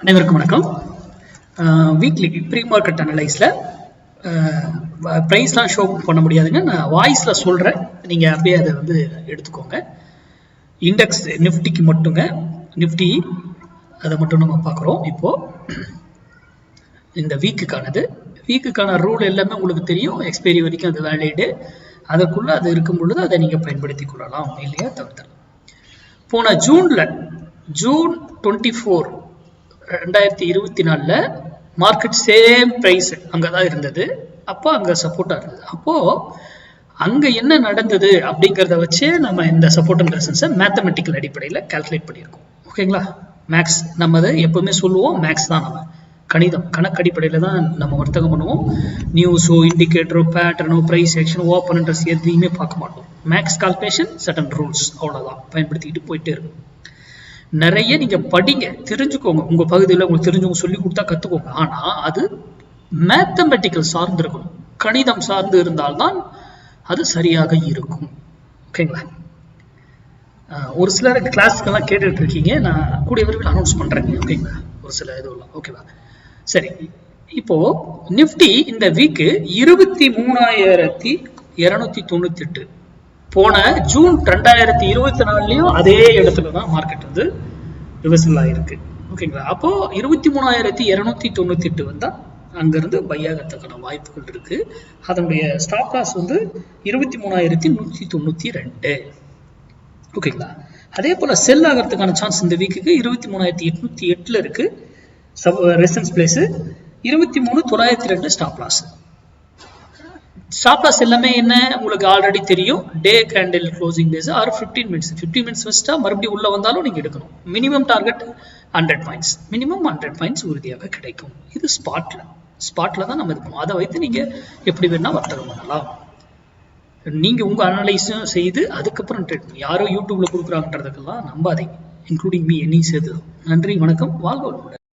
அனைவருக்கும் வணக்கம். Weekly pre market அனலைஸில் ப்ரைஸ்லாம் ஷோ பண்ண முடியாதுங்க. நான் வாய்ஸில் சொல்கிறேன், நீங்கள் அப்படியே அதை வந்து எடுத்துக்கோங்க. இண்டெக்ஸ் நிஃப்டிக்கு மட்டுங்க, நிஃப்டி அதை மட்டும் நம்ம பார்க்குறோம். இப்போது இந்த வீக்குக்கான ரூல் எல்லாமே உங்களுக்கு தெரியும். எக்ஸ்பைரி வரைக்கும் அது வேலிடு, அதற்குள்ளே அது இருக்கும் பொழுது அதை நீங்கள் பயன்படுத்தி கொள்ளலாம், இல்லையா தவிர்த்தலாம். போன ஜூன் 24 2024 மார்க்கெட் சேம் பிரைஸ் அங்கதான் இருந்தது. அப்போ அங்க சப்போர்ட்டா இருந்தது. அப்போ அங்க என்ன நடந்தது அப்படிங்கிறத வச்சு நம்ம இந்த சப்போர்ட் அண்ட் ரெசிஸ்டன்ஸை மேத்தமெட்டிக்கல் அடிப்படையில் கால்குலேட் பண்ணியிருக்கோம். ஓகேங்களா? மேக்ஸ் நம்ம அதை எப்பவுமே சொல்லுவோம், மேக்ஸ் தான் நம்ம கணிதம், கணக்கு அடிப்படையில் தான் நம்ம வர்த்தகம் பண்ணுவோம். நியூஸோ இண்டிகேட்டரோ பேட்டர்னோ ப்ரைஸ் ஆக்ஷன் ஓப்பன் இன்ட்ரெஸ்ட் எதையுமே பார்க்க மாட்டோம். மேக்ஸ் கால்குலேஷன் சர்டன் ரூல்ஸ் அவ்வளோதான் பயன்படுத்திக்கிட்டு போயிட்டே இருக்கும். நிறைய நீங்க படிங்க, தெரிஞ்சுக்கோங்க. உங்க பகுதியில் உங்களுக்கு தெரிஞ்சவங்க சொல்லி கொடுத்தா கத்துக்கோங்க. ஆனா அது மேத்தமெட்டிக்கல் சார்ந்து இருக்கணும், கணிதம் சார்ந்து இருந்தால்தான் அது சரியாக இருக்கும். ஓகேங்களா? ஒரு சிலர் கிளாஸ்க்கெல்லாம் கேட்டுட்டு இருக்கீங்க, நான் கூடிய விரைவில் அனௌன்ஸ் பண்றேன். ஓகேங்களா? ஒரு சில இதுலாம் ஓகேவா? சரி, இப்போ நிப்டி இந்த வீக்கு 23,298. போன ஜூன் 2024 அதே இடத்துல தான் மார்க்கெட் வந்து ரிவர்சல் ஆயிருக்கு. ஓகேங்களா? அப்போ 23,298 வந்தா அங்கிருந்து பையாகத்துக்கான வாய்ப்புகள் இருக்கு. அதனுடைய ஸ்டாப் லாஸ் வந்து 23,192. ஓகேங்களா? அதே போல செல் ஆகிறதுக்கான சான்ஸ் இந்த வீக்குக்கு 23,808 இருக்கு. Resistance place 23,902 stop loss. Stop loss எல்லாமே என்ன உங்களுக்கு ஆல்ரெடி தெரியும். Day candle closing base or 15 minutes வச்சுட்டா மறுபடியும் உள்ள வந்தாலும் நீங்க எடுக்கணும். Minimum target 100 points, minimum 100 points உறுதியாக கிடைக்கும். இது ஸ்பாட்ல தான் நம்ம இருக்கணும். அதை வைத்து நீங்க எப்படி வேணா வர்த்தகம் பண்ணலாம். நீங்க உங்க அனலைஸும் செய்து அதுக்கப்புறம் ட்ரேட் பண்ணி, யாரோ யூடியூப்ல கொடுக்குறாங்கன்றதுக்கெல்லாம் நம்பாதீங்க, இன்க்ளூடிங் மீ, என்னையும் சேர்த்து. நன்றி, வணக்கம், வாழ்க வளமுடன்.